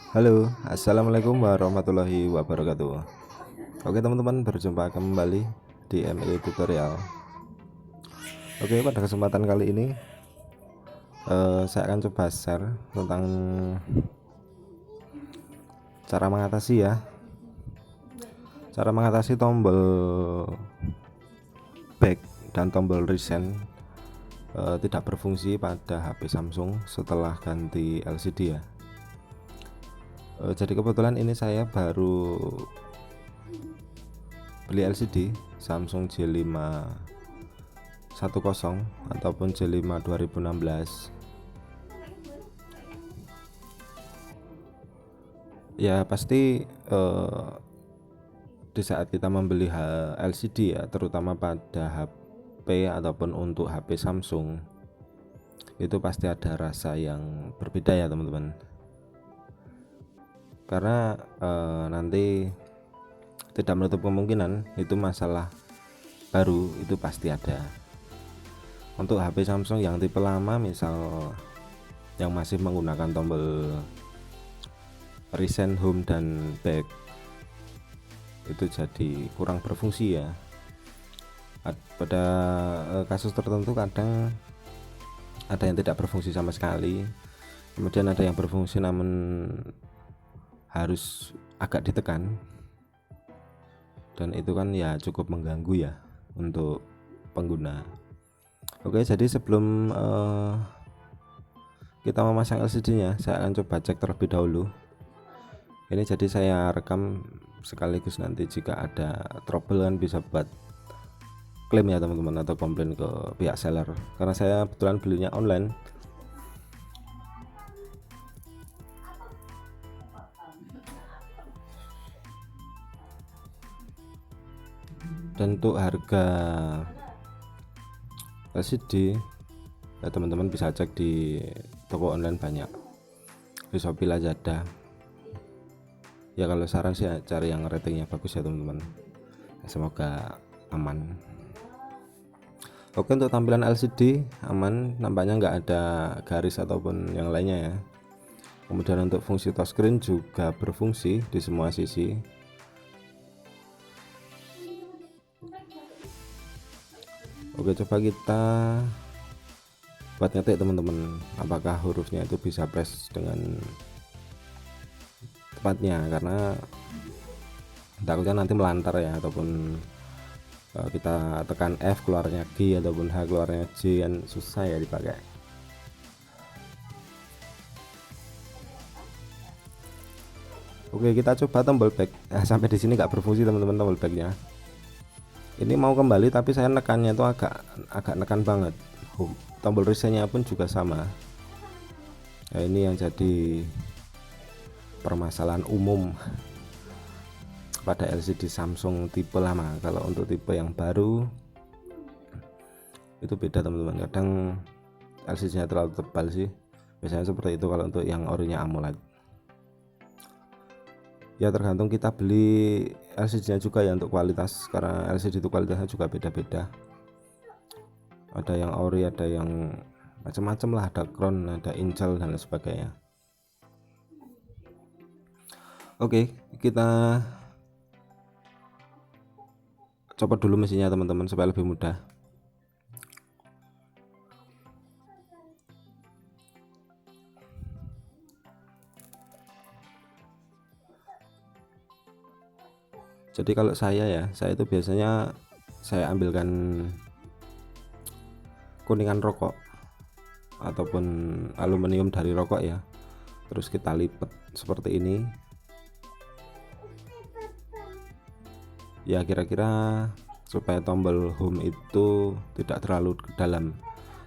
Halo, assalamualaikum warahmatullahi wabarakatuh. Oke teman-teman, berjumpa kembali di ME Tutorial. Oke, pada kesempatan kali ini saya akan coba share tentang cara mengatasi tombol back dan tombol reset tidak berfungsi pada HP Samsung setelah ganti LCD ya. Jadi kebetulan ini saya baru beli LCD Samsung J5 10 ataupun J5 2016. Ya pasti di saat kita membeli LCD ya, terutama pada HP ataupun untuk HP Samsung, itu pasti ada rasa yang berbeda ya teman-teman. Karena nanti tidak menutup kemungkinan itu masalah baru itu pasti ada. Untuk HP Samsung yang tipe lama, misal yang masih menggunakan tombol recent, home dan back, itu jadi kurang berfungsi ya. Pada kasus tertentu kadang ada yang tidak berfungsi sama sekali, kemudian ada yang berfungsi namun harus agak ditekan, dan itu kan ya cukup mengganggu ya untuk pengguna. Oke, jadi sebelum kita memasang LCD nya, saya akan coba cek terlebih dahulu. Ini jadi saya rekam sekaligus nanti jika ada trouble kan bisa buat klaim ya teman-teman, atau komplain ke pihak seller, karena saya kebetulan belinya online. Dan untuk harga LCD ya teman-teman bisa cek di toko online, banyak di Shopee, Lazada ya. Kalau saran sih cari yang ratingnya bagus ya teman-teman. Semoga aman. Oke, untuk tampilan LCD aman, nampaknya nggak ada garis ataupun yang lainnya ya. Kemudian untuk fungsi touchscreen juga berfungsi di semua sisi. Oke, coba kita buat ngetik teman-teman, apakah hurufnya itu bisa press dengan tepatnya, karena takutnya nanti melantar ya, ataupun kita tekan F keluarnya G ataupun H keluarnya J, kan susah ya dipakai. Oke, kita coba tombol back. Sampai di sini nggak berfungsi teman-teman tombol backnya. Ini mau kembali tapi saya nekannya itu agak nekan banget. Tombol resetnya pun juga sama. Nah, ini yang jadi permasalahan umum pada LCD Samsung tipe lama. Kalau untuk tipe yang baru itu beda teman-teman, kadang LCD nya terlalu tebal sih, biasanya seperti itu kalau untuk yang orinya AMOLED ya. Tergantung kita beli LCD nya juga ya untuk kualitas, karena LCD itu kualitasnya juga beda-beda, ada yang ori, ada yang macam-macam lah, ada Crown, ada Intel dan lain sebagainya. Oke, kita copot dulu mesinnya teman-teman supaya lebih mudah. Jadi kalau saya itu biasanya saya ambilkan kuningan rokok ataupun aluminium dari rokok ya, terus kita lipat seperti ini ya, kira-kira supaya tombol home itu tidak terlalu ke dalam,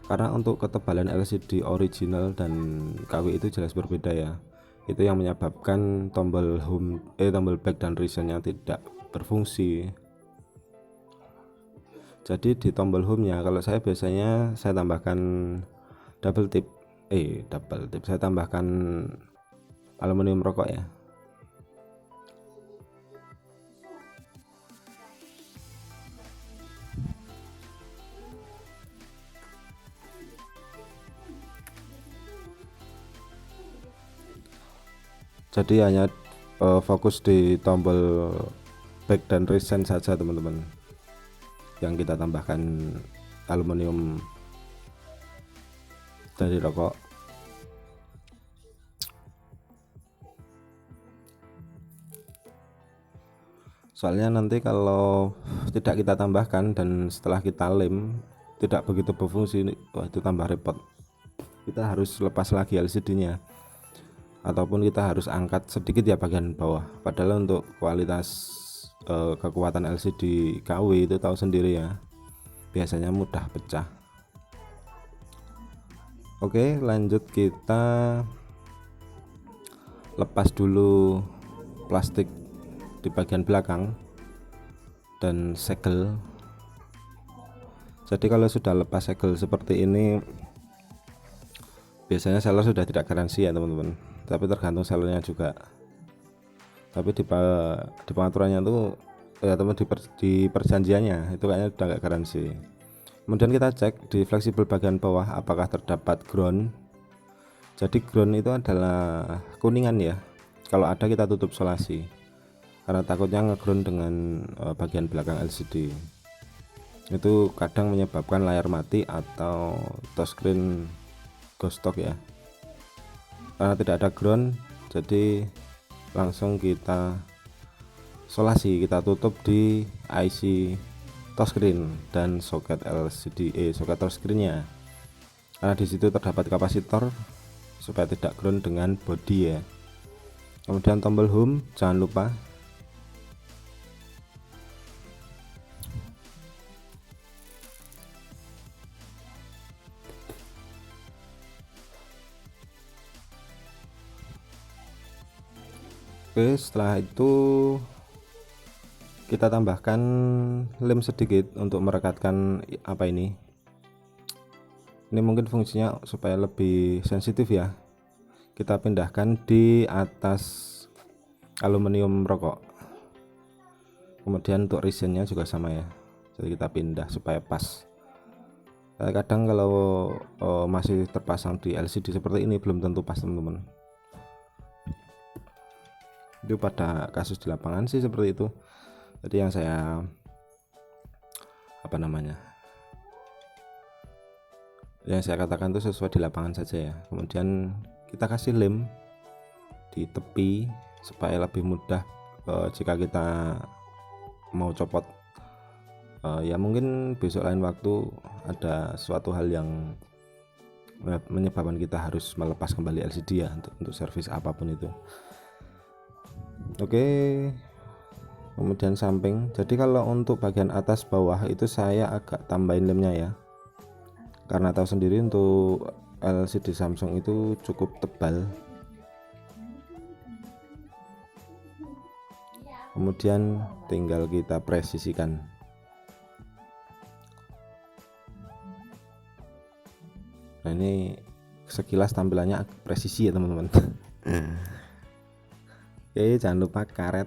karena untuk ketebalan LCD original dan KW itu jelas berbeda ya. Itu yang menyebabkan tombol tombol back dan resetnya tidak berfungsi. Jadi di tombol home nya, kalau saya biasanya saya tambahkan double tip, saya tambahkan aluminium rokok ya. Jadi hanya fokus di tombol back dan recent saja teman-teman, yang kita tambahkan aluminium dari rokok. Soalnya nanti kalau tidak kita tambahkan dan setelah kita lem tidak begitu berfungsi, wah itu tambah repot. Kita harus lepas lagi LCD nya, ataupun kita harus angkat sedikit ya bagian bawah. Padahal untuk kualitas kekuatan LCD KW itu tahu sendiri ya, biasanya mudah pecah. Oke, lanjut kita lepas dulu plastik di bagian belakang dan segel. Jadi kalau sudah lepas segel seperti ini, biasanya seller sudah tidak garansi ya teman-teman, tapi tergantung sellernya juga. Tapi di pengaturannya tuh ya teman, di perjanjiannya itu kayaknya udah nggak garansi. Kemudian kita cek di fleksibel bagian bawah apakah terdapat ground. Jadi ground itu adalah kuningan ya, kalau ada kita tutup solasi karena takutnya ngeground dengan bagian belakang LCD. Itu kadang menyebabkan layar mati atau touchscreen ghost ya, karena tidak ada ground. Jadi langsung kita solasi, kita tutup di IC touchscreen dan soket LCD soket touchscreennya, karena di situ terdapat kapasitor supaya tidak ground dengan body ya. Kemudian tombol home jangan lupa. Oke, setelah itu kita tambahkan lem sedikit untuk merekatkan apa ini mungkin fungsinya supaya lebih sensitif ya. Kita pindahkan di atas aluminium rokok. Kemudian untuk resinnya juga sama ya, jadi kita pindah supaya pas. Kadang kalau masih terpasang di LCD seperti ini belum tentu pas teman-teman. Itu pada kasus di lapangan sih seperti itu. Jadi yang saya yang saya katakan itu sesuai di lapangan saja ya. Kemudian kita kasih lem di tepi supaya lebih mudah jika kita mau copot. Ya mungkin besok lain waktu ada suatu hal yang menyebabkan kita harus melepas kembali LCD ya, untuk servis apapun itu. Oke, kemudian samping. Jadi kalau untuk bagian atas bawah itu saya agak tambahin lemnya ya, karena tahu sendiri untuk LCD Samsung itu cukup tebal. Kemudian tinggal kita presisikan. Nah ini sekilas tampilannya presisi ya teman-teman. Oke, jangan lupa karet.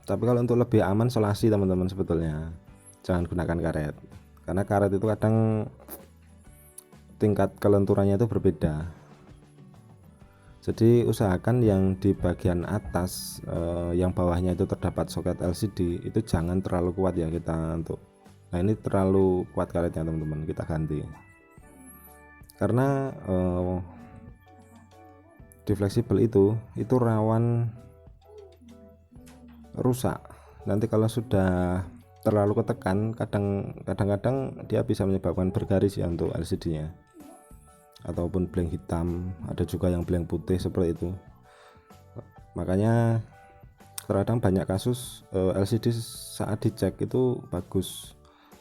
Tapi kalau untuk lebih aman solasi teman-teman, sebetulnya jangan gunakan karet, karena karet itu kadang tingkat kelenturannya itu berbeda. Jadi usahakan yang di bagian atas yang bawahnya itu terdapat soket LCD itu jangan terlalu kuat ya kita untuk. Nah ini terlalu kuat karetnya teman-teman, kita ganti. Karena di fleksibel itu rawan rusak. Nanti kalau sudah terlalu ketekan, kadang-kadang dia bisa menyebabkan bergaris ya untuk LCD nya, ataupun blank hitam, ada juga yang blank putih seperti itu. Makanya terkadang banyak kasus LCD saat dicek itu bagus,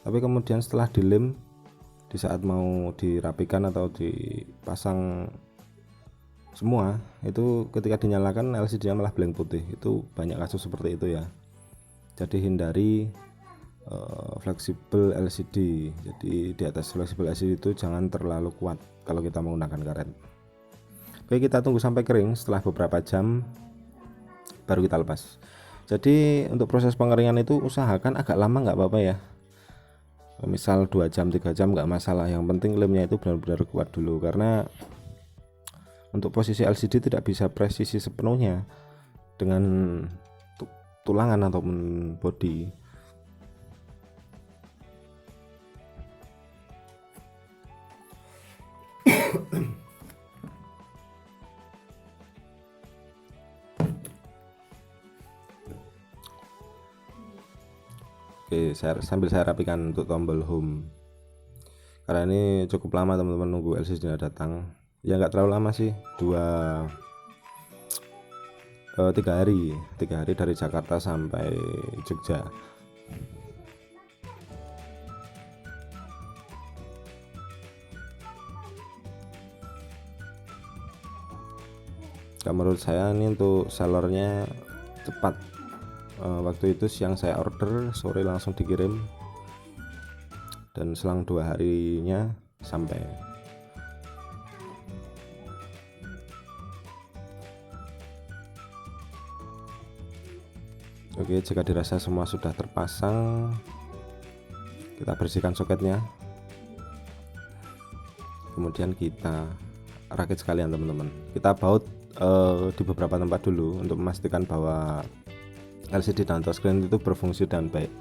tapi kemudian setelah dilem, di saat mau dirapikan atau dipasang semua, itu ketika dinyalakan LCD nya malah blank putih. Itu banyak kasus seperti itu ya. Jadi hindari fleksibel LCD. Jadi di atas fleksibel LCD itu jangan terlalu kuat kalau kita menggunakan karet. Oke, kita tunggu sampai kering. Setelah beberapa jam baru kita lepas. Jadi untuk proses pengeringan itu usahakan agak lama, nggak apa-apa ya, misal 2 jam 3 jam nggak masalah. Yang penting lemnya itu benar-benar kuat dulu, karena Untuk posisi LCD tidak bisa presisi sepenuhnya dengan tulangan ataupun bodi. Oke, sambil saya rapikan untuk tombol home, karena ini cukup lama teman-teman nunggu LCD-nya datang. Ya nggak terlalu lama sih, 3 hari dari Jakarta sampai Jogja. Menurut saya ini untuk sellernya cepat. Waktu itu siang saya order, sore langsung dikirim, dan selang 2 harinya sampai. Oke, jika dirasa semua sudah terpasang, kita bersihkan soketnya, kemudian kita rakit sekalian teman-teman. Kita baut di beberapa tempat dulu untuk memastikan bahwa LCD dan touchscreen itu berfungsi dengan baik.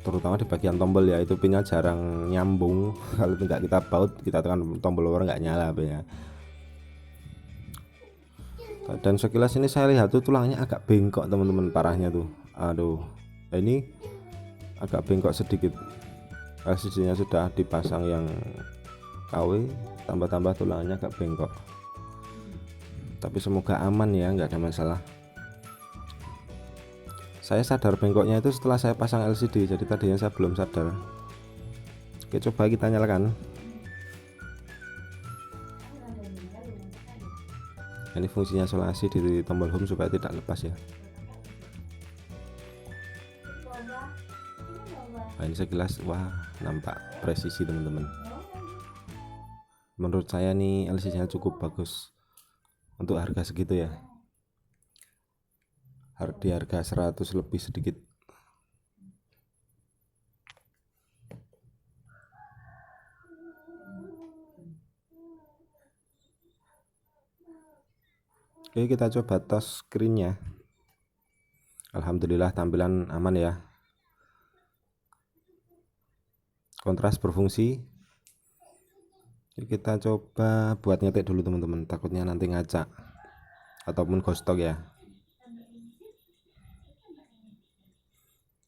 Terutama di bagian tombol ya, itu pinnya jarang nyambung. Kalau tidak kita baut, kita tekan tombol power nggak nyala ya. Dan sekilas ini saya lihat tuh tulangnya agak bengkok teman-teman, parahnya tuh. Aduh, ini agak bengkok sedikit. LCD-nya sudah dipasang yang KW, tambah-tambah tulangnya agak bengkok. Tapi semoga aman ya, nggak ada masalah. Saya sadar bengkoknya itu setelah saya pasang LCD, jadi tadinya saya belum sadar. Oke, coba kita nyalakan. Ini fungsinya isolasi di tombol home supaya tidak lepas ya. Nah, ini sekilas, wah, nampak presisi teman-teman. Menurut saya nih LCD-nya cukup bagus untuk harga segitu ya. Di harga 100 lebih sedikit. Oke, kita coba touch screen-nya. Alhamdulillah tampilan aman ya. Kontras berfungsi. Kita coba buat ngetik dulu teman-teman, takutnya nanti ngacak ataupun gostok ya.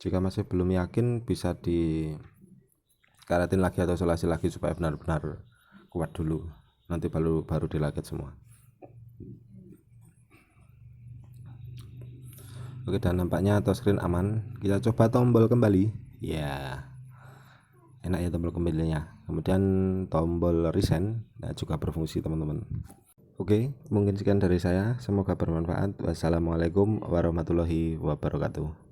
Jika masih belum yakin, bisa dikaretin lagi atau isolasi lagi supaya benar-benar kuat dulu, nanti baru dilakit semua. Oke, dan nampaknya touchscreen aman. Kita coba tombol kembali ya, enak ya tombol kembalinya. Kemudian tombol reset juga berfungsi teman-teman. Oke, mungkin sekian dari saya, semoga bermanfaat. Wassalamualaikum warahmatullahi wabarakatuh.